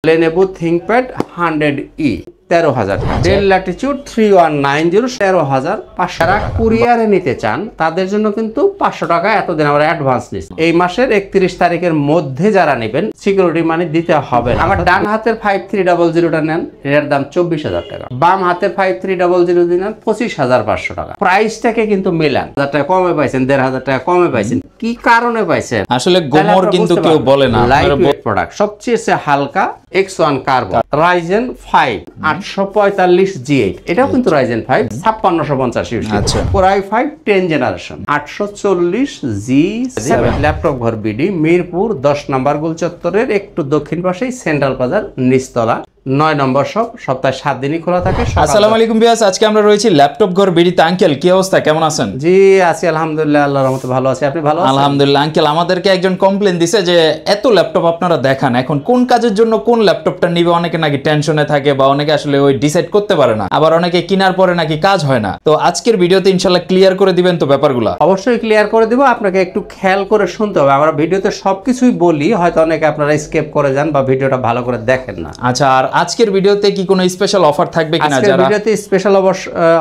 Lenovo ThinkPad 100E 13,000 টাকা। Del Latitude 3190 13,500 টাকা। কুরিয়ারে নিতে চান তাদের জন্য কিন্তু 500 টাকা এতদিন আমরা অ্যাডভান্স নিচ্ছি। এই মাসের 31 তারিখের মধ্যে যারা নেবেন সিকিউরিটি মানি দিতে হবে। আমার ডান হাতের 5300টা নেন, এর দাম 24,000 টাকা। বাম হাতের 5300 নেন 25,500 টাকা। প্রাইসটাকে কিন্তু মিলান, 1000 টাকা কমে পাইছেন, 1500 টাকা কমে পাইছেন। কি কারণে পাইছেন? আসলে গোমর কিন্তু কেউ বলে না। লাইটওয়েট প্রোডাক্ট, সবচেয়ে হালকা X1 কার্বন, Ryzen 5 845 G8, এটাও কিন্তু Ryzen 5 5650 ইউসি। আচ্ছা, Core i5 10 generation 840 G7। Laptop ঘর বিডি মিরপুর 10 নম্বর গোল চত্বরের একটু দক্ষিণ পাশেই সেন্ট্রাল বাজার নিচতলা 9 নম্বর শপ, সপ্তাহে 7 দিনই খোলা থাকে। আসসালামু আলাইকুম ভিউয়ার্স, আজকে আমরা রয়েছি ল্যাপটপ ঘর বিডিতে। আঙ্কেল কি অবস্থা, কেমন আছেন? জি আছি আলহামদুলিল্লাহ, আল্লাহর রহমতে ভালো আছি। আপনি ভালো আছেন? আলহামদুলিল্লাহ। আঙ্কেল, আমাদেরকে একজন কমপ্লেইন দিছে যে এত ল্যাপটপ আপনারা দেখান, এখন কোন কাজের জন্য কোন ল্যাপটপটা নিবে অনেকে নাকি টেনশনে থাকে, বা অনেকে আসলে ওই ডিসাইড করতে পারে না, আবার অনেকে কেনার পরে নাকি কাজ হয় না। তো আজকের ভিডিওতে ইনশাআল্লাহ ক্লিয়ার করে দিবেন তো ব্যাপারগুলো? অবশ্যই ক্লিয়ার করে দিব, আপনাকে একটু খেয়াল করে শুনতে হবে। আমরা ভিডিওতে সবকিছুই বলি, হয়তো অনেকে আপনারা স্কিপ করে যান বা ভিডিওটা ভালো করে দেখেন না। আচ্ছা, আর আজকের ভিডিওতে কি কোনো স্পেশাল অফার থাকবে কিনা? আজকের ভিডিওতে স্পেশাল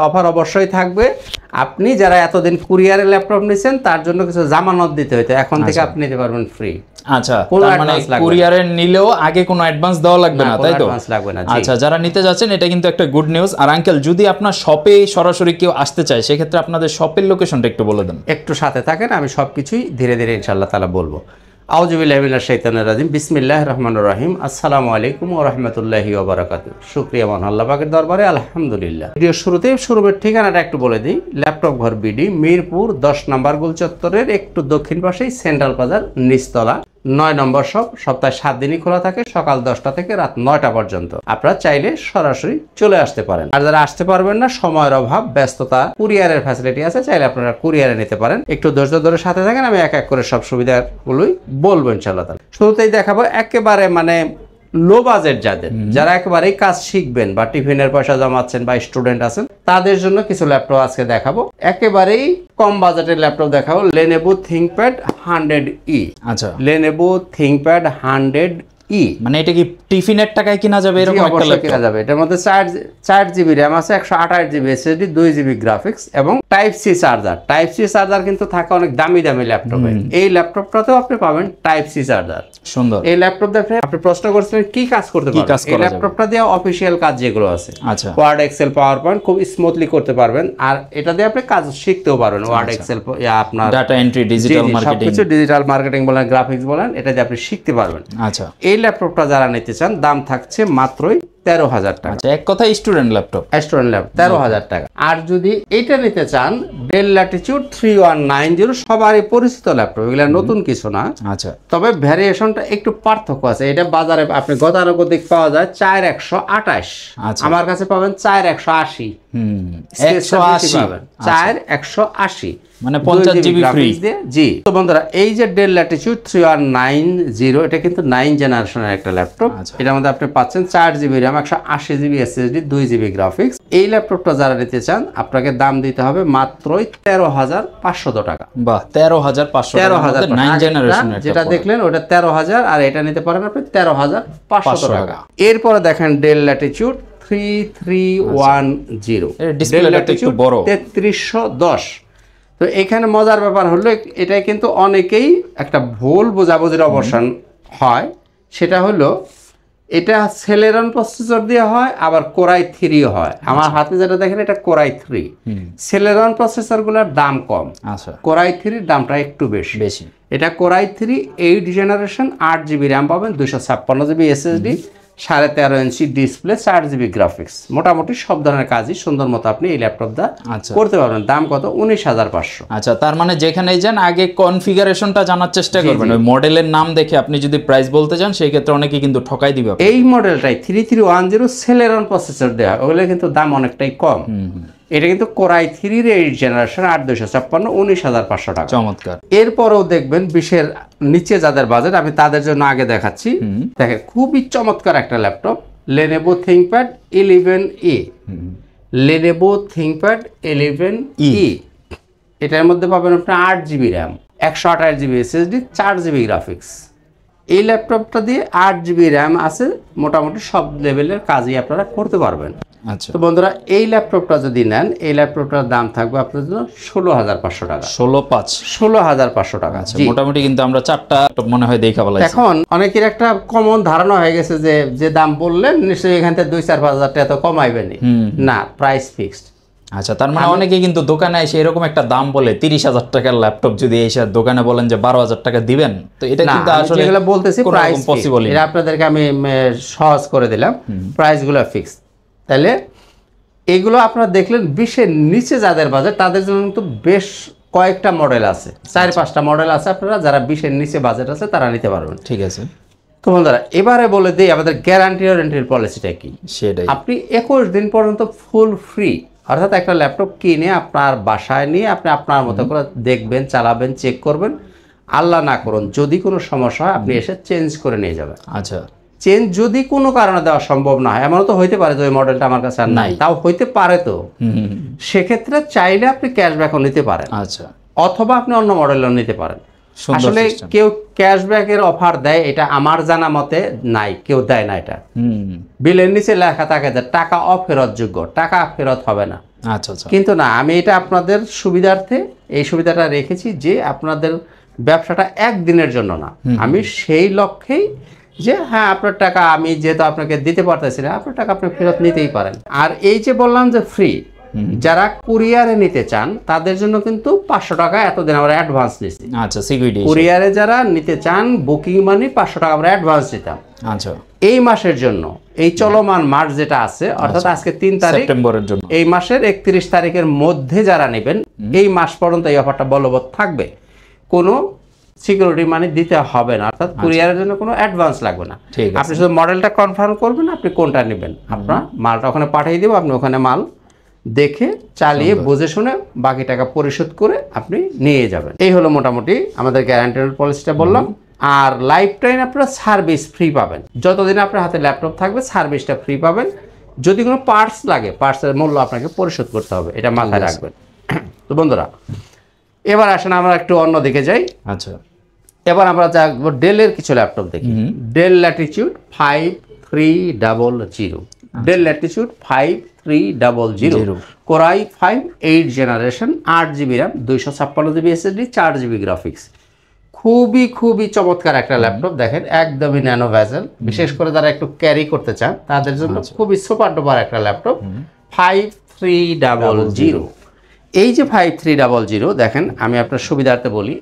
অফার অবশ্যই থাকবে। আপনি যারা এতদিন কুরিয়ারে ল্যাপটপ নিছেন তার জন্য কিছু জামানত দিতে হইতো, এখন থেকে আপনি নিতে পারবেন ফ্রি। আচ্ছা, তার মানে কুরিয়ারে নিলেও আগে কোনো অ্যাডভান্স দেওয়া লাগবে না, তাই তো? আচ্ছা, যারা নিতে যাচ্ছেন এটা কিন্তু একটা গুড নিউজ। আর আঙ্কেল, যদি আপনার শপে সরাসরি কেউ আসতে চায় সেক্ষেত্রে আপনাদের শপের লোকেশনটা একটু বলে দেন। একটু সাথে থাকেন, আমি সবকিছুই ধীরে ধীরে ইনশাআল্লাহ তাআলা বলবো। আউযুবিল্লাহি মিনাশ শাইতানির রাজিম, বিসমিল্লাহির রহমানির রহিম। আসসালামু আলাইকুম ওয়া রাহমাতুল্লাহি ওয়া বারাকাতুহু। শুকরিয়া মহান আল্লাহ পাকের দরবারে, আলহামদুলিল্লাহ। ভিডিও শুরুতেই শোরুমের ঠিকানাটা একটু বলে দিই। ল্যাপটপ ঘর বিডি মিরপুর 10 নম্বর গোল চত্বরের একটু দক্ষিণ পাশেই সেন্ট্রাল বাজার নিচতলা 9 নম্বর শপ, সপ্তাহে 7 দিনই খোলা থাকে, সকাল 10টা থেকে রাত 9টা পর্যন্ত। আপনারা চাইলে সরাসরি চলে আসতে পারেন। আর যারা আসতে পারবেন না, সময়ের অভাব, ব্যস্ততা, কুরিয়ারের ফ্যাসিলিটি আছে, চাইলে আপনারা কুরিয়ারে নিতে পারেন। একটু ধৈর্য ধরে সাথে থাকেন, আমি এক এক করে সব সুবিধাগুলোই বলবো ইনশাআল্লাহ। শুরুতেই দেখাবো একেবারে লো বাজেট, যারা একেবারেই কাজ শিখবেন বা টিফিনের পয়সা জমাচ্ছেন বা স্টুডেন্ট আছেন তাদের জন্য কিছু ল্যাপটপ আজকে দেখাবো। একেবারেই কম বাজেটের ল্যাপটপ দেখাবো, Lenovo ThinkPad 100E। আচ্ছা, Lenovo ThinkPad 100E, মানে এটা কি টিফিনের টাকায় কিনা যাবে? এরকম একটা ল্যাপটপ কিনা যাবে। এটার মধ্যে 4 জিবি র্যাম আছে, 128 জিবি এসএসডি, 2 জিবি গ্রাফিক্স এবং type C charger. Type C charger কিন্তু থাকে অনেক দামি দামি ল্যাপটপে, এই ল্যাপটপটাতেও আপনি পাবেন টাইপ সি চার্জার। সুন্দর। এই ল্যাপটপ দেখে আপনি প্রশ্ন করছিলেন কি কাজ করতে পারবেন। এই ল্যাপটপটা দিয়ে অফিসিয়াল কাজ যেগুলো আছে, আচ্ছা, ওয়ার্ড, এক্সেল, পাওয়ার পয়েন্ট খুব স্মুথলি করতে পারবেন। আর এটা দিয়ে আপনি কাজ শিখতেও পারবেন, ওয়ার্ড, এক্সেল, আপনার ডাটা এন্ট্রি, ডিজিটাল মার্কেটিং, সবকিছু, ডিজিটাল মার্কেটিং বলেন, গ্রাফিক্স বলেন, এটা দিয়ে আপনি শিখতে পারবেন। আচ্ছা, এই ল্যাপটপটা যারা নিতে চান দাম থাকছে মাত্রই 13,000 টাকা। আচ্ছা, এক কথায় স্টুডেন্ট ল্যাপটপ, 13,000 টাকা। আর যদি এটা নিতে চান ডেল ল্যাটিটিউড 3190, সবারই পরিচিত ল্যাপটপ, এগুলো নতুন কিছু না। আচ্ছা, তবে ভ্যারিয়েশনটা একটু পার্থক্য আছে। এটা বাজারে আপনি গতানুগতিক পাওয়া যায় 4128, আমার কাছে পাবেন 4180। 180 পাবেন 4180, মানে 50 জিবি ফ্রি। জি, তো বন্ধুরা, এই যে ডেল ল্যাটিটিউড 3190, এটা কিন্তু 9 জেনারেশনের একটা ল্যাপটপ। এটার মধ্যে আপনি পাচ্ছেন 4 GB RAM, 128 GB SSD, 2 GB graphics. এই ল্যাপটপটা যারা নিতে চান আপনাকে দাম দিতে হবে মাত্রই 13,500 টাকা। বাহ, 13,500 টাকা। 9 জেনারেশন যেটা দেখলেন ওটা 13,000, আর এটা নিতে পারেন আপনি 13,500 টাকা। এরপরে দেখেন ডেল ল্যাটিটিউড 3310, ডিসপ্লেটা একটু বড়, 3310। তো এখানে মজার ব্যাপার হলো, এটা কিন্তু অনেকেই একটা ভুল বোঝাবুঝির অবসান হয়। সেটা হলো এটা সেলেরন প্রসেসর দিয়ে হয়, আবার Core i3 হয়। আমার হাতে যেটা দেখেন এটা Core i3। সেলেরন প্রসেসরগুলোর দাম কম, আচ্ছা, Core i3 দামটা একটু বেশি। এটা Core i3 8 generation, 8 GB RAM পাবেন, 256 GB SSD, 13.5 inch display, 4 GB graphics. মোটামুটি সব ধরনের কাজই সুন্দর মতো আপনি এই ল্যাপটপটা করতে পারবেন। দাম কত? 19,500। আচ্ছা, তার মানে যেখানেই যান আগে কনফিগারেশনটা জানার চেষ্টা করবেন। ওই মডেলের নাম দেখে আপনি যদি প্রাইস বলতে যান সেই ক্ষেত্রে অনেকে কিন্তু ঠকাই দিবে। এই মডেলটাই 3310 সেলেরন প্রসেসর দেওয়া, ওগুলো কিন্তু দাম অনেকটাই কম। এটা কিন্তু Core i3 8 জেনারেশন, 8256, 19,500 টাকা। চমৎকার। এরপরেও দেখবেন 20-এর নিচে যাদের বাজেট, আমি তাদের জন্য আগে দেখাচ্ছি। দেখেন খুবই চমৎকার একটা laptop, Lenovo ThinkPad 11E। Lenovo ThinkPad 11E, এটার মধ্যে পাবেন আপনি 8 GB RAM, 128 GB SSD, 4 GB graphics. এই ল্যাপটপটা দিয়ে 8 GB র্যাম আছে, মোটামুটি সব লেভেলের কাজই আপনারা করতে পারবেন। আচ্ছা, তো বন্ধুরা এই ল্যাপটপটা যদি নেন, এই ল্যাপটপটার দাম থাকবে আপনার জন্য 16,500 টাকা। 16,500 টাকা। আচ্ছা, মোটামুটি কিন্তু আমরা 4টা মনে হয় দেখা বলা। এখন অনেকের একটা কমন ধারণা হয়ে গেছে যে দাম বললেন নিশ্চয়ই এখান থেকে 2-4 হাজার টাকা তো কমাইবেনি। না, প্রাইস ফিক্সড। আচ্ছা, তার মানে অনেকে কিন্তু দোকানে এসে এরকম একটা দাম বলে 30,000 টাকার ল্যাপটপ যদি এসে দোকানে বলেন যে 12,000 টাকা দিবেন, তো এটা কিন্তু আসলে যেগুলো বলতেছি প্রাইস পসিবল। এটা আপনাদেরকে আমি সহজ করে দিলাম, প্রাইসগুলো ফিক্স। তাহলে এগুলো আপনারা দেখলেন 20-এর নিচে যাদের বাজেট তাদের জন্য কিন্তু বেশ কয়েকটা মডেল আছে, 4-5টা মডেল আছে। আপনারা যারা 20-এর নিচে বাজেট আছে তারা নিতে পারবেন। ঠিক আছে। তো বন্ধুরা এবারে বলে দিই আমাদের গ্যারান্টি ওয়ারেন্টির পলিসিটা কি। সেটাই, আপনি 21 দিন পর্যন্ত ফুল ফ্রি, অর্থাৎ একটা ল্যাপটপ কিনে আপনার বাসায় নিয়ে আপনি আপনার মতো করে দেখবেন, চালাবেন, চেক করবেন। আল্লাহ না করুন যদি কোনো সমস্যা হয় আপনি এসে চেঞ্জ করে নিয়ে যাবেন। আচ্ছা, চেঞ্জ যদি কোনো কারণে দেওয়া সম্ভব না হয়, এমনও তো হইতে পারে যে ওই মডেলটা আমার কাছে আর নাই, তাও হইতে পারে। তো সেক্ষেত্রে চাইলে আপনি ক্যাশব্যাকও নিতে পারেন। আচ্ছা, অথবা আপনি অন্য মডেলও নিতে পারেন। সুন্দর আসলে system। কেউ ক্যাশব্যাকের অফার দেয় এটা আমার জানা মতে নাই, কেউ দেয় না। এটা বিলের নিচে লেখা থাকে যে টাকা অফেরতযোগ্য, টাকা ফেরত হবে না। আচ্ছা আচ্ছা, কিন্তু না, আমি এটা আপনাদের সুবিধার্থে এই সুবিধাটা রেখেছি যে আপনাদের ব্যবসাটা একদিনের জন্য না, আমি সেই লক্ষ্যেই যে হ্যাঁ আপনার টাকা আমি যেহেতু আপনাকে দিতে পারতেছি না, আপনার টাকা আপনি ফেরত নিতেই পারেন। আর এই যে বললাম যে ফ্রি, যারা কুরিয়ারে নিতে চান তাদের জন্য কিন্তু 500 টাকা এতদিন আমরা অ্যাডভান্স নিচ্ছি। আচ্ছা, সিকিউরিটি। কুরিয়ারে যারা নিতে চান বুকিং মানি 500 টাকা আমরা অ্যাডভান্স দিতাম। আচ্ছা, এই মাসের জন্য, এই চলমান মাস যেটা আছে অর্থাৎ আজকে 3 তারিখ, সেপ্টেম্বরের জন্য এই মাসের 31 তারিখের মধ্যে যারা নেবেন এই মাস পর্যন্ত এই অফারটা বলবৎ থাকবে। কোনো সিকিউরিটি মানি দিতে হবে না, অর্থাৎ কুরিয়ারের জন্য কোনো অ্যাডভান্স লাগবে না। ঠিক আছে। আপনি শুধু মডেলটা কনফার্ম করবেন আপনি কোনটা নেবেন, আপনার মালটা ওখানে পাঠিয়ে দেবো, আপনি ওখানে মাল দেখে চালিয়ে বুঝে শুনে বাকি টাকা পরিশোধ করে আপনি নিয়ে যাবেন। এই হলো মোটামুটি আমাদের গ্যারান্টি পলিসিটা বললাম। আর লাইফ টাইম আপনারা সার্ভিস ফ্রি পাবেন, যতদিন আপনার হাতে ল্যাপটপ থাকবে সার্ভিসটা ফ্রি পাবেন। যদি কোনো পার্টস লাগে পার্টসের মূল্য আপনাকে পরিশোধ করতে হবে, এটা মাথায় রাখবেন। তো বন্ধুরা এবার আসেন আমরা একটু অন্য দিকে যাই। আচ্ছা, এবার আমরা যাবো ডেলের কিছু ল্যাপটপ দেখি। Del Latitude 5300, del Latitude 5300, core i 5 8 generation, 8 GB RAM, 256 GB SSD, 4 GB graphics. খুবই খুবই চমৎকার একটা ল্যাপটপ। দেখেন একদমই ন্যানো ভেজেল, বিশেষ করে যারা একটু ক্যারি করতে চান তাদের জন্য খুবই সুপার ডুপার একটা ল্যাপটপ। 5300, এই যে 5300 দেখেন আমি আপনার সুবিধার্থে বলি,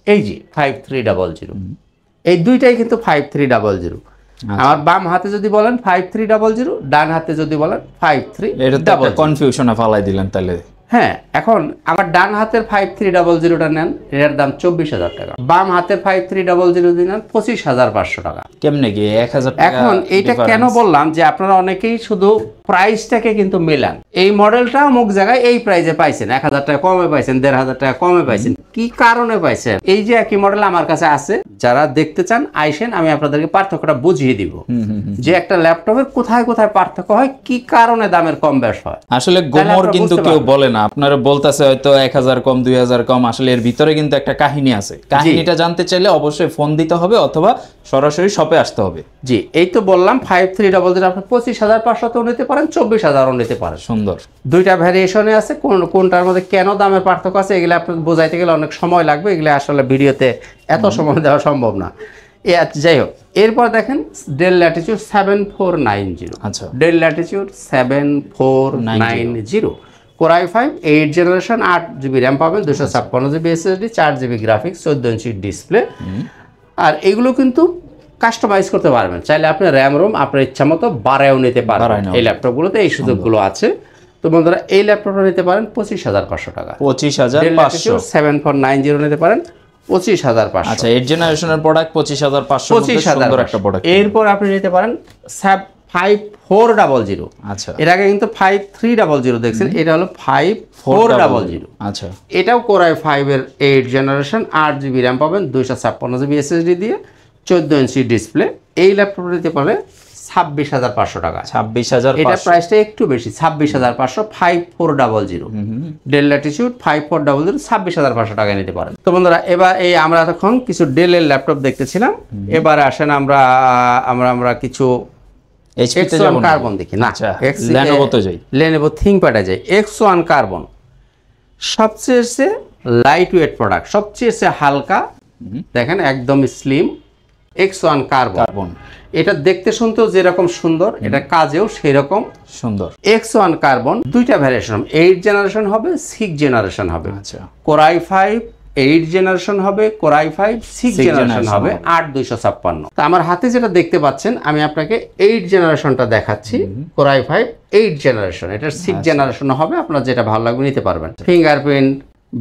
এই যে 5300, এই দুইটাই কিন্তু 5300। আমার বাম হাতে যদি বলেন 5300, ডান হাতে যদি বলেন 5300। এটা তো একটা কনফিউশনে ফালাই দিলেন তাহলে। হ্যাঁ, এখন আমার ডান হাতের 5300টা নেন, এটার দাম 24,000 টাকা। বাম হাতের 5300 যদি নেন 25,500 টাকা। কেমনে কি 1000 টাকা? এখন এইটা কেন বললাম যে আপনারা অনেকেই শুধু প্রাইসটাকে কিন্তু মেলান, এই মডেলটা অমুক জায়গায় এই প্রাইসে পাইছেন, 1000 টাকা কমে পাইছেন, 1500 টাকা কমে পাইছেন, কি কারণে পাইছেন? এই যে একই মডেল আমার কাছে আছে, যারা দেখতে চান আইসেন, আমি আপনাদেরকে পার্থক্যটা বুঝিয়ে দিব যে একটা ল্যাপটপের কোথায় কোথায় পার্থক্য হয়, কি কারণে দামের কম বেশ হয়। আসলে গোমর কিন্তু কেউ বলে না, আপনারা বলতেছে হয়তো 1000 কম 2000 কম, আসলে এর ভিতরে কিন্তু একটা কাহিনী আছে। কাহিনীটা জানতে চাইলে অবশ্যই ফোন দিতে হবে অথবা সরাসরি শপে আসতে হবে। জি, এই তো বললাম 5300 আপনি 25,500 নিতে পারেন, 24,000 নিতে পারেন। সুন্দর, দুইটা ভ্যারিয়েশনে আছে, কোনটার মধ্যে কেন দামের পার্থক্য আছে এগুলো আপনার বোঝাইতে গেলে অনেক সময় লাগবে, এগুলো আসলে ভিডিওতে এত সময় দেওয়া সম্ভব না। যাই হোক, এরপর দেখেন ডেল ল্যাটিটিউড 7490। আচ্ছা, del Latitude 7490, core i 5 8 generation, 8 GB RAM পাবেন, 256 GB SSD, 4 GB graphics, 14 inch display. আর এগুলো কিন্তু কাস্টমাইজ করতে পারবেন, চাইলে আপনি র্যাম রোম আপনার ইচ্ছা মতো বাড়ায়ও নিতে পারবেন। এই ল্যাপটপগুলোতে এই সুযোগগুলো আছে। তো বন্ধুরা এই ল্যাপটপটা নিতে পারেন 25,500 টাকা। 25,500। 7490 নিতে পারেন 25,500। আচ্ছা, 8 জেনারেশনের প্রোডাক্ট 25,500, সুন্দর একটা প্রোডাক্ট। এরপর আপনি নিতে পারেন 5400। আচ্ছা, এর আগে কিন্তু 5300 দেখছেন, এটা হলো 5400। আচ্ছা, এটাও কোরাই 5 এর 8 জেনারেশন, 8 GB র্যাম পাবেন, 256 GB SSD দিয়ে, 14 ইঞ্চি ডিসপ্লে। এই ল্যাপটপটা নিতে পারে 26,500 টাকা। 26,500 এটা প্রাইসটা একটু বেশি, 26,500, 5400, ডেল ল্যাটিটিউড 5400, 26,500 টাকায় নিতে পারেন। তো বন্ধুরা এবার এই আমরা এখন কিছু ডেলের ল্যাপটপ দেখতেছিলাম, এবার আসেন আমরা কিছু X1 কার্বন দেখি। না, Lenovo-তে যাই, Lenovo ThinkPad-এ যাই। X1 কার্বন সবচেয়ে লাইট ওয়েট প্রোডাক্ট, সবচেয়ে হালকা, দেখেন একদম স্লিম। X1 কার্বন এটা দেখতে শুনতেও যেরকম সুন্দর, এটা কাজেও সেই রকম সুন্দর। X1 কার্বন দুইটা ভ্যারিয়েশন, 8 জেনারেশন হবে, 6 জেনারেশন হবে। আচ্ছা, Core i5 8 জেনারেশন হবে, Core i5 6 জেনারেশন হবে, 8256। তো আমার হাতে যেটা দেখতে পাচ্ছেন, আমি আপনাকে 8 জেনারেশনটা দেখাচ্ছি। Core i5 8 জেনারেশন, এটা 6 জেনারেশন হবে, আপনার যেটা ভালো লাগবে নিতে পারবেন। ফিঙ্গারপ্রিন্ট,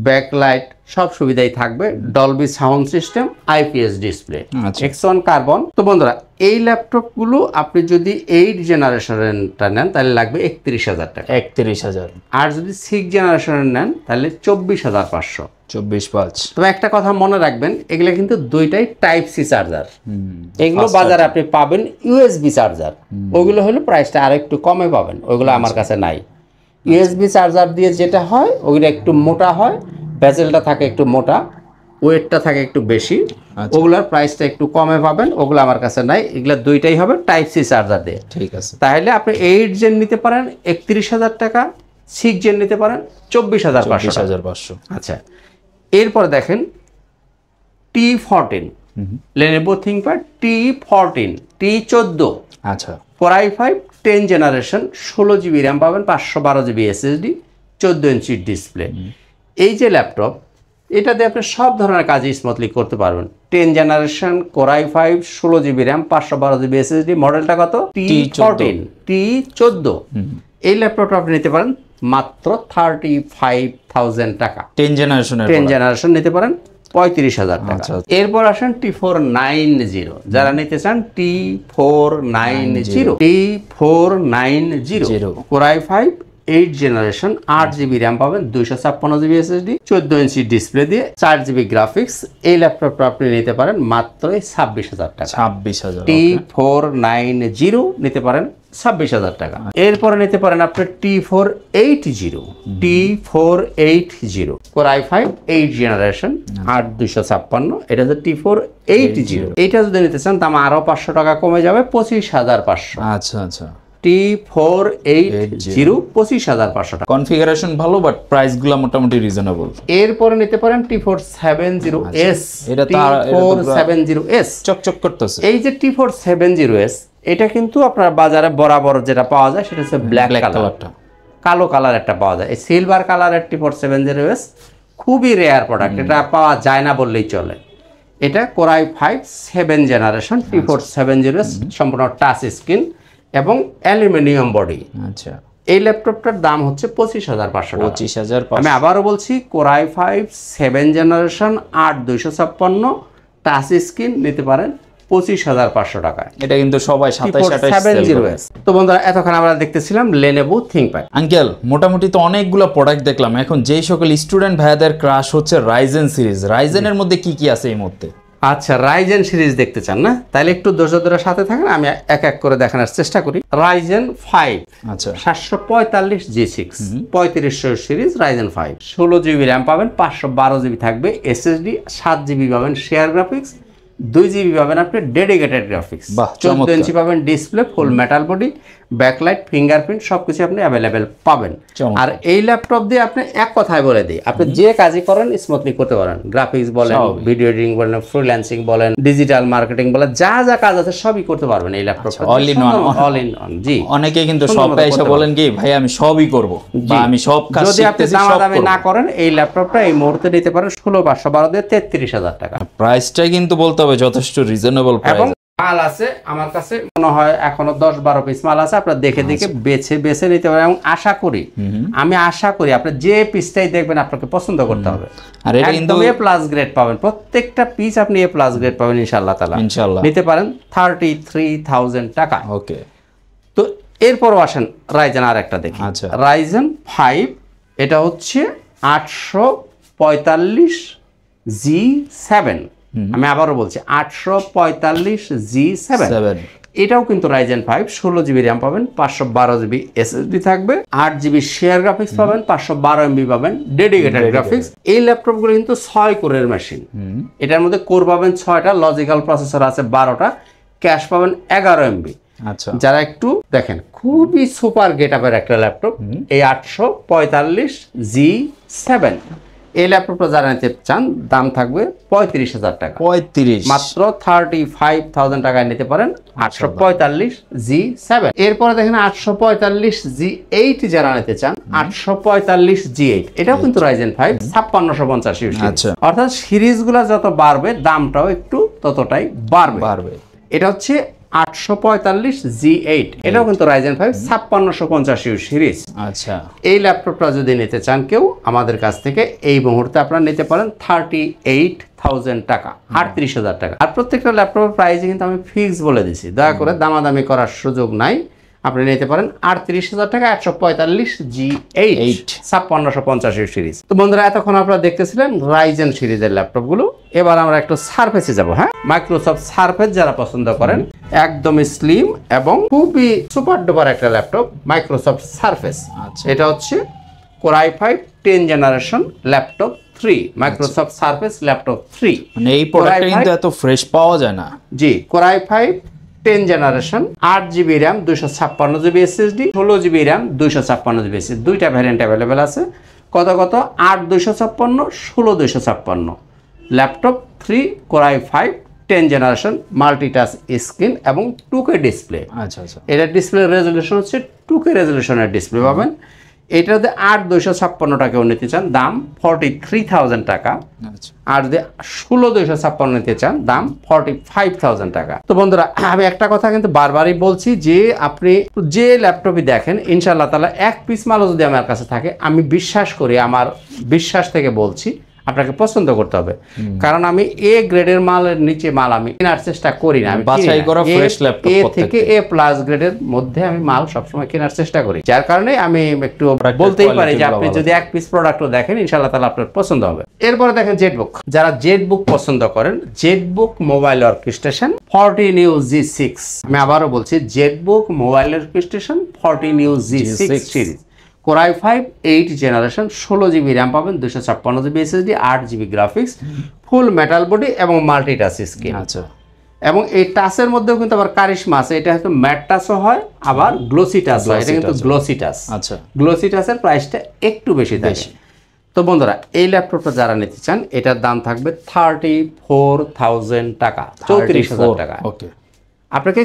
ব্যাকলাইট সব সুবিধাই থাকবে, Dolby sound system, IPS display. X1 carbon. তো বন্ধুরা এই ল্যাপটপগুলো আপনি যদি 8 জেনারেশনটা নেন তাহলে লাগবে 31,000 টাকা। 31,000। আর যদি 6 জেনারেশনের নেন তাহলে 24,500। 24,500। তবে একটা কথা মনে রাখবেন, এগুলো কিন্তু দুইটাই টাইপ সি চার্জার। এগুলো বাজারে আপনি পাবেন ইউএসবি চার্জার, ওগুলো হলো প্রাইসটা আর একটু কমে পাবেন, ওইগুলো আমার কাছে নাই। ইউএসবি চার্জার দিয়ে যেটা হয় ওগুলো একটু মোটা হয়, বেজেলটা থাকে একটু মোটা, ওয়েটটা থাকে একটু বেশি, ওগুলোর প্রাইসটা একটু কমে পাবেন, ওগুলো আমার কাছে নাই। এগুলো দুইটাই হবে টাইপ সি চার্জার দিয়ে। ঠিক আছে, তাহলে আপনি 8 জেন নিতে পারেন 31,000 টাকা, 6 জেন নিতে পারেন 24,500। আচ্ছা, এরপর দেখেন T14, Lenovo ThinkPad T14, T14। আচ্ছা, Core i5 10 generation, 16 GB RAM পাবেন, 512 জিবি এসএসডি, 14 ইঞ্চি ডিসপ্লে। এই যে ল্যাপটপ, এটা দিয়ে আপনি সব ধরনের কাজ স্মুথলি করতে পারবেন। 10 generation, Core i5, 16 GB RAM, 512 GB SSD. মডেলটা কত? T14, T14। এই ল্যাপটপটা আপনি নিতে পারেন মাত্র 35,000 টাকা। 10 জেনারেশন নিতে পারেন 35,000 টাকা। এরপর আসেন T490, যারা নিতে চান T490, Core i5 8 generation, 8 GB RAM পাবেন, 256 জিবি এসএসডি, 14 ইঞ্চি ডিসপ্লে দিয়ে, 4 জিবি গ্রাফিক্স। এই ল্যাপটপটা আপনি নিতে পারেন মাত্র 26,000 টাকা। 26,000। T490 নিতে পারেন 26,000 টাকা। এরপরে নিতে পারেন আপনি T480, Core i5 8 জেনারেশন, 8256, এটা হচ্ছে T480। এইটা যদি নিতে চান দাম আরো 500 টাকা কমে যাবে, 25,500। আচ্ছা আচ্ছা, T480 25,500 টাকা। কনফিগারেশন ভালো, বাট প্রাইস গুলো মোটামুটি রিজনেবল। এরপরে নিতে পারেন T470S, এটা T470S চকচক করতেছে। এই যে T470S, এটা কিন্তু আপনার বাজারে বরাবর যেটা পাওয়া যায় সেটা হচ্ছে ব্ল্যাক কালারটা, কালো কালার একটা পাওয়া যায়। এই সিলভার কালারের T470S খুবই রেয়ার প্রোডাক্ট, এটা পাওয়া যায় না বললেই চলে। এটা Core i5 7 জেনারেশন, T470S, সম্পূর্ণ টাচ স্ক্রিন এবং অ্যালুমিনিয়াম বডি। আচ্ছা, এই ল্যাপটপটার দাম হচ্ছে 25,500 টাকা। 25,500। আমি আবারও বলছি, Core i5 7 generation, 8256, touch screen নিতে পারেন 25,500 টাকায়। এটা কিন্তু সবাই 27-28। তো বন্ধুরা এতক্ষণ আমরা দেখতেছিলাম Lenovo ThinkPad। আঙ্কেল, মোটামুটি তো অনেকগুলো প্রোডাক্ট দেখলাম। এখন যেই সকল স্টুডেন্ট ভাইয়াদের ক্রাশ হচ্ছে রাইজেন সিরিজ, রাইজেনের মধ্যে কি কি আছে এই মুহূর্তে? আচ্ছা, রাইজেন সিরিজ দেখতে চান না? তাহলে একটু ধৈর্য ধরে সাথে থাকেন, আমি এক এক করে দেখানোর চেষ্টা করি। রাইজেন 5, আচ্ছা, 745 G6, 3500 series, Ryzen 5, 16 GB RAM পাবেন, 512 জিবি থাকবে এসএসডি, 7 জিবি পাবেন শেয়ার গ্রাফিক্স, 2 জিবি পাবেন আপনি ডেডিকেটেড গ্রাফিক্স, 14 ইঞ্চি পাবেন ডিসপ্লে, ফুল মেটাল বডি, ব্যাকলাইট, ফিঙ্গারপ্রিন্ট সবকিছু আপনি অ্যাভেলেবেল পাবেন। আর এই ল্যাপটপ দিয়ে আপনি এক কথায় বলে দিই, আপনি যে কাজই করেন স্মুথলি করতে পারেন। গ্রাফিক্স বলেন, ভিডিও এডিটিং বলেন, ফ্রিল্যান্সিং বলেন, ডিজিটাল মার্কেটিং বলেন, যা যা কাজ আছে সবই করতে পারবেন এই ল্যাপটপে। All in one. জি, অনেকে কিন্তু শপে এসে বলেন কি ভাই আমি সবই করব, বা আমি সব কাজ যদি আপনি শিখতেছি, সব দামাদামি করব। না করেন এই ল্যাপটপটা এই মুহূর্তে নিতে পারেন 16,512 দিয়ে 33,000 টাকা। প্রাইসটা কিন্তু বলতে হবে যথেষ্ট রিজনেবল এবং প্রাইস। মাল আছে আমার কাছে, মনে হয় এখনো 10-12 পিস মাল আছে, আপনারা দেখে দেখে বেছে বেছে নিতে পারেন। এবং আমি আশা করি আপনি যে পিসটাই দেখবেন আপনাকে পছন্দ করতে হবে। আর এটা কিন্তু একদম A+ গ্রেড পাবেন, প্রত্যেকটা পিস আপনি A+ গ্রেড পাবেন ইনশাআল্লাহ তাআলা। ইনশাআল্লাহ নিতে পারেন 33,000 টাকা। ওকে, তো এরপর আসেন রাইজেন আর একটা দেখি। আচ্ছা, রাইজেন 5, এটা হচ্ছে 845 G7। আমি আবারও বলছি 845 G7। এটাও কিন্তু রাইজেন 5 16 জিবি র্যাম পাবেন, 512 জিবি এসএসডি থাকবে, 8 জিবি শেয়ার গ্রাফিক্স পাবেন, 512 এমবি পাবেন ডেডিকেটেড গ্রাফিক্স। এই ল্যাপটপগুলো কিন্তু 6 কোরের মেশিন। এটার মধ্যে কোর পাবেন 6টা, লজিক্যাল প্রসেসর আছে 12টা, ক্যাশ পাবেন 11 এমবি। আচ্ছা, যারা একটু দেখেন খুবই সুপার গেটআপের একটা ল্যাপটপ, এই 845G7 এই ল্যাপটপটা যারা নিতে চান দাম থাকবে 35,000 টাকা, 35 মাত্র 35,000 টাকায় নিতে পারেন 845G7। এরপরে দেখেন 845G8 যারা নিতে চান, 845G8 এটাও কিন্তু রাইজেন 5 5650 আচ্ছা। অর্থাৎ সিরিজগুলো যত বাড়বে দামটাও একটু ততটাই বাড়বে। এটা হচ্ছে 845G8, এটাও কিন্তু রাইজেন 5 5650 সিরিজ। আচ্ছা, এই ল্যাপটপটা যদি নিতে চান কেউ আমাদের কাছ থেকে এই মুহূর্তে আপনারা নিতে পারেন 38,000 টাকা, 38,000 টাকা। আর প্রত্যেকটা ল্যাপটপের প্রাইসে কিন্তু আমি ফিক্স বলে দিছি, দয়া করে দামাদামি করার সুযোগ নাই। আপনি নিতে পারেন 38,000 টাকা 845G8 5650 সিরিজ। তো বন্ধুরা, এতক্ষণ আপনারা দেখতেছিলেন রাইজেন সিরিজের ল্যাপটপগুলো। এবার আমরা একটু সারফেসে যাব। হ্যাঁ, মাইক্রোসফট সারফেস যারা পছন্দ করেন, একদমই স্লিম এবং খুবই সুপার ডুপার একটা ল্যাপটপ মাইক্রোসফট সারফেস। আচ্ছা। এটা হচ্ছে Core i5 10 generation laptop 3, Microsoft surface laptop 3। মানে এই প্রোডাক্টটা কিন্তু এত ফ্রেশ পাওয়া যায় না। জি, Core i5 10 generation, 8 GB RAM, 256 GB SSD, 16 GB RAM, 256 GB SSD, দুইটা ভ্যারিয়েন্ট অ্যাভেলেবেল আছে। কত 8 256, 16 256। Laptop 3 Core i5 10 generation, multi-touch screen এবং 2K ডিসপ্লে। আচ্ছা আচ্ছা, এটা ডিসপ্লে রেজলিউশন হচ্ছে 2K রেজলিউশনের ডিসপ্লে পাবেন। এটাতে 8 256 টাকাও নিতে চান, দাম 43,000 টাকা। আচ্ছা, আর যদি 16 256 নিতে চান, দাম 45,000 টাকা। তো বন্ধুরা, আমি একটা কথা কিন্তু বারবারই বলছি যে আপনি যে ল্যাপটপই দেখেন, ইনশাআল্লাহ তাআলা এক পিস মালও যদি আমার কাছে থাকে, আমি বিশ্বাস করি, আমার বিশ্বাস থেকে বলছি, আপনাকে পছন্দ করতে হবে। কারণ আমি এ গ্রেডের মালের নিচে মাল আমি কেনার চেষ্টা করি না। আমি বাছাই করা ফ্রেশ ল্যাপটপ এ থেকে এ প্লাস গ্রেডের মধ্যে আমি মাল সবসময় কেনার চেষ্টা করি, যার কারণে আমি একটু বলতেই পারি যে আপনি যদি এক পিস প্রোডাক্টও দেখেন, ইনশাআল্লাহ তাআলা আপনার পছন্দ হবে। এরপরে দেখেন জেটবুক। যারা জেটবুক পছন্দ করেন, Jetbook mobile workstation 14U G6, আমি আবারও বলছি, Jetbook mobile workstation 14U G6 series, Core i5 8 generation, 16 GB RAM পাবেন, 256 জিবি এসএসডি, 8 জিবি গ্রাফিক্স, ফুল মেটাল বডি এবং মাল্টিটাচ স্ক্রিন। আচ্ছা, এবং এই টাচের মধ্যেও কিন্তু আবার কারিশমা আছে, এটা হয়তো ম্যাট টাচও হয়, আবার গ্লোসি টাচ হয়। এটা কিন্তু গ্লোসি টাচ। আচ্ছা, গ্লোসি টাচের প্রাইসটা একটু বেশি থাকে। তো বন্ধুরা, এই ল্যাপটপটা যারা নিতে চান, এটার দাম থাকবে 34,000 টাকা, 34,000 টাকা। ওকে, আপনাকে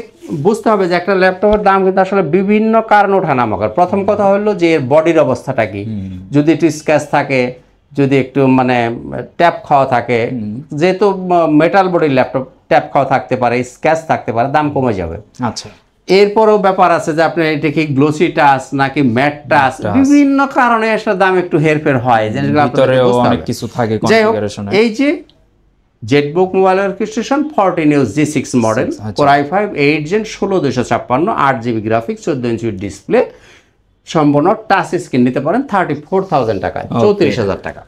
বুঝতে হবে যে একটা ল্যাপটপের দাম কিন্তু আসলে বিভিন্ন কারণ ওঠানামা করে। প্রথম কথা হলো যে এর বডির অবস্থাটা কি, যদি একটু স্ক্র্যাচ থাকে, যদি একটু মানে ট্যাপ খাওয়া থাকে, যেহেতু মেটাল বডির ল্যাপটপ ট্যাপ খাওয়া থাকতে পারে, স্ক্র্যাচ থাকতে পারে, দাম কমে যাবে। আচ্ছা, এরপরও ব্যাপার আছে যে আপনি এটা কি গ্লোসি টাচ নাকি ম্যাট টাচ, বিভিন্ন কারণে আসলে দাম একটু হেরফের হয়, যেগুলো ভিতরেও অনেক কিছু থাকে কনফিগারেশনে। এই যে ZBook mobile workstation 14U G6 model, Core i5 8 gen, 16 256, 8 GB graphics, 14 inch display, সম্পূর্ণ টাচ স্ক্রিন, নিতে পারেন 34,000 টাকায়, 34,000 টাকা।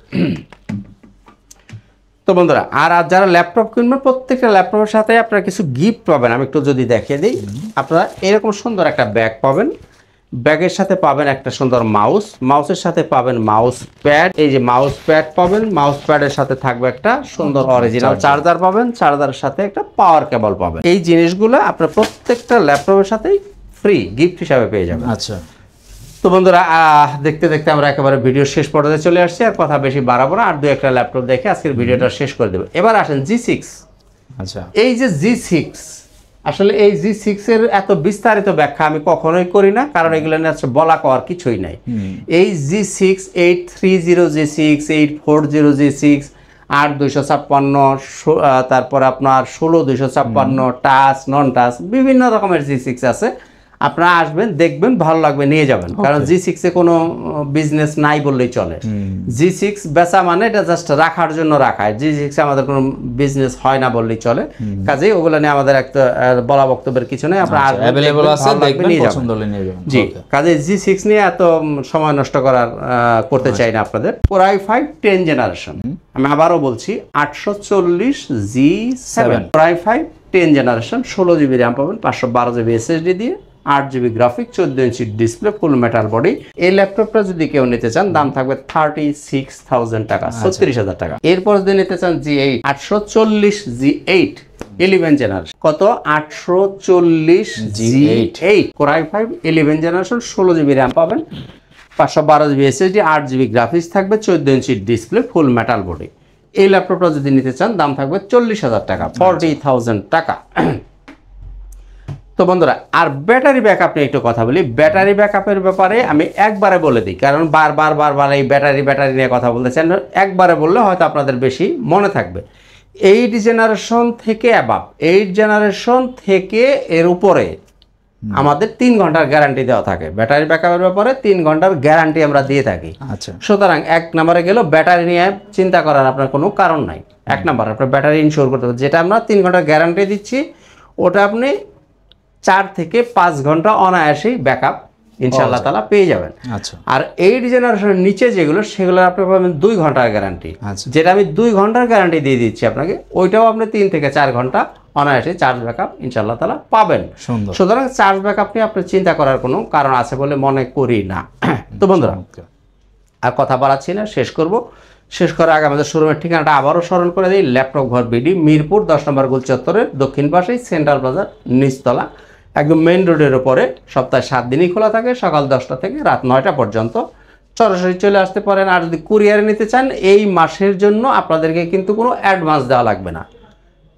তো বন্ধুরা, আর যারা ল্যাপটপ কিনবেন, প্রত্যেকটা ল্যাপটপের সাথে আপনারা কিছু গিফট পাবেন। আমি একটু যদি দেখিয়ে দিই, আপনারা এরকম সুন্দর একটা ব্যাগ পাবেন, ব্যাগের সাথে পাবেন একটা সুন্দর মাউস, মাউসের সাথে পাবেন মাউস প্যাড, এই যে মাউস প্যাড পাবেন, মাউস প্যাডের সাথে থাকবে একটা সুন্দর অরিজিনাল চার্জার পাবেন, চার্জারের সাথে একটা পাওয়ার কেবল পাবেন। এই জিনিসগুলো আপনার প্রত্যেকটা ল্যাপটপের সাথেই ফ্রি গিফট হিসাবে পেয়ে যাবেন। আচ্ছা, তো বন্ধুরা, দেখতে দেখতে আমরা একেবারে ভিডিও শেষ পর্যায়ে চলে আসছি, আর কথা বেশি বাড়াবো না, আর দু একটা ল্যাপটপ দেখে আজকের ভিডিওটা শেষ করে দেবো। এবার আসেন G6। আচ্ছা, এই যে G6, আসলে এই G6 এর এত বিস্তারিত ব্যাখ্যা আমি কখনোই করি না, কারণ এগুলো নিয়ে বলা কওয়ার কিছুই নাই। এই G6 830G6, 840G6, 8 256, তারপর আপনার 16 256, টাচ নন টাচ, বিভিন্ন রকমের G6 আছে। আপনারা আসবেন, দেখবেন, ভালো লাগবে, নিয়ে যাবেন। কারণ G6 এ কোনো বিজনেস নাই বললেই চলে। G6 বেচা মানে এটা জাস্ট রাখার জন্য রাখা, G6 আমাদের কোনো বিজনেস হয় না বললেই চলে। কাজেই ওগুলো নিয়ে আমাদের একটা বলা বক্তব্যের কিছু নেই। আপনারা अवेलेबल আছে, দেখবেন, পছন্দ হলে নিয়ে যাবেন। জি, কাজেই G6 নিয়ে এত সময় নষ্ট করার করতে চাই না আপনাদের। Core i5 10 জেনারেশন, আমি আবারও বলছি 840G7, Core i5 10 generation 16 GB RAM পাবেন, 512 জিবি এসএসডি দিয়ে, 8 জিবি গ্রাফিক, 14 ইঞ্চি ডিসপ্লে, ফুল মেটাল বডি। এই ল্যাপটপটা যদি কেউ নিতে চান দাম থাকবে 36,000 টাকা, 36,000 টাকা। এরপর যদি নিতে চান G8 840 G8 11 জেনারেশন, কত 840 G8 Core i5 11 generation, 16 GB RAM পাবেন, 512 জিবি এসএসডি, 8 জিবি গ্রাফিক্স থাকবে, 14 ইঞ্চি ডিসপ্লে, ফুল মেটাল বডি। এই ল্যাপটপটা যদি নিতে চান দাম থাকবে 40,000 টাকা, 40,000 টাকা। তো বন্ধুরা, আর ব্যাটারি ব্যাকআপ নিয়ে একটু কথা বলি। ব্যাটারি ব্যাকআপের ব্যাপারে আমি একবারে বলে দিই, কারণ বারবার এই ব্যাটারি নিয়ে কথা বলতে চান, একবারে বললে হয়তো আপনাদের বেশি মনে থাকবে। 8 জেনারেশন থেকে অ্যাবাভ, 8 জেনারেশন থেকে এর উপরে আমাদের 3 ঘন্টার গ্যারান্টি দেওয়া থাকে। ব্যাটারি ব্যাকআপের ব্যাপারে 3 ঘন্টার গ্যারান্টি আমরা দিয়ে থাকি। আচ্ছা, সুতরাং 1 নম্বরে গেল ব্যাটারি নিয়ে চিন্তা করার আপনার কোনো কারণ নাই। 1 নম্বর আপনার ব্যাটারি ইনশিওর করতে হবে, যেটা আমরা 3 ঘন্টার গ্যারান্টি দিচ্ছি ওটা আপনি 4 থেকে 5 ঘন্টা অনায়াসেই ব্যাকআপ ইনশাআল্লাহ তাআলা পেয়ে যাবেন। আচ্ছা, আর 8 জেনারেশনের নিচে যেগুলো সেগুলো আপনি পাবেন 2 ঘন্টার গ্যারান্টি। আচ্ছা, যেটা আমি 2 ঘন্টার গ্যারান্টি দিয়ে দিচ্ছি আপনাকে, ওইটাও আপনি 3 থেকে 4 ঘন্টা অনায়াসে চার্জ ব্যাকআপ ইনশাআল্লাহ তাআলা পাবেন। সুন্দর। সুতরাং চার্জ ব্যাকআপ নিয়ে আপনি চিন্তা করার কোনো কারণ আছে বলে মনে করি না। তো বন্ধুরা, আর কথা বাড়াচ্ছি না, শেষ করার আগে আমাদের শোরুমের ঠিকানাটা আবারও স্মরণ করে দিই। ল্যাপটপ ঘর বিডি, মিরপুর 10 নম্বর গোল চত্বরের দক্ষিণ পাশেই সেন্ট্রাল বাজার, নিচতলা, একদম মেইন রোডের ওপরে। সপ্তাহে 7 দিনই খোলা থাকে, সকাল 10টা থেকে রাত 9টা পর্যন্ত। সরাসরি চলে আসতে পারেন। আর যদি কুরিয়ারে নিতে চান, এই মাসের জন্য আপনাদেরকে কিন্তু কোনো অ্যাডভান্স দেওয়া লাগবে না,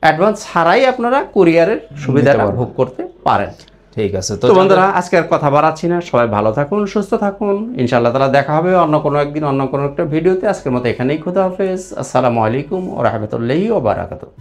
অ্যাডভান্স ছাড়াই আপনারা কুরিয়ারের সুবিধাটা ভোগ করতে পারেন। ঠিক আছে। তো বন্ধুরা, আজকে আর কথা বাড়াচ্ছি না, সবাই ভালো থাকুন, সুস্থ থাকুন। ইনশাআল্লাহ তাআলা দেখা হবে অন্য কোনো একদিন, অন্য কোনো একটা ভিডিওতে। আজকের মতো এখানেই, খুদা হাফেজ, আসসালামু আলাইকুম ওয়া রাহমাতুল্লাহি ওয়া বারাকাতুহু।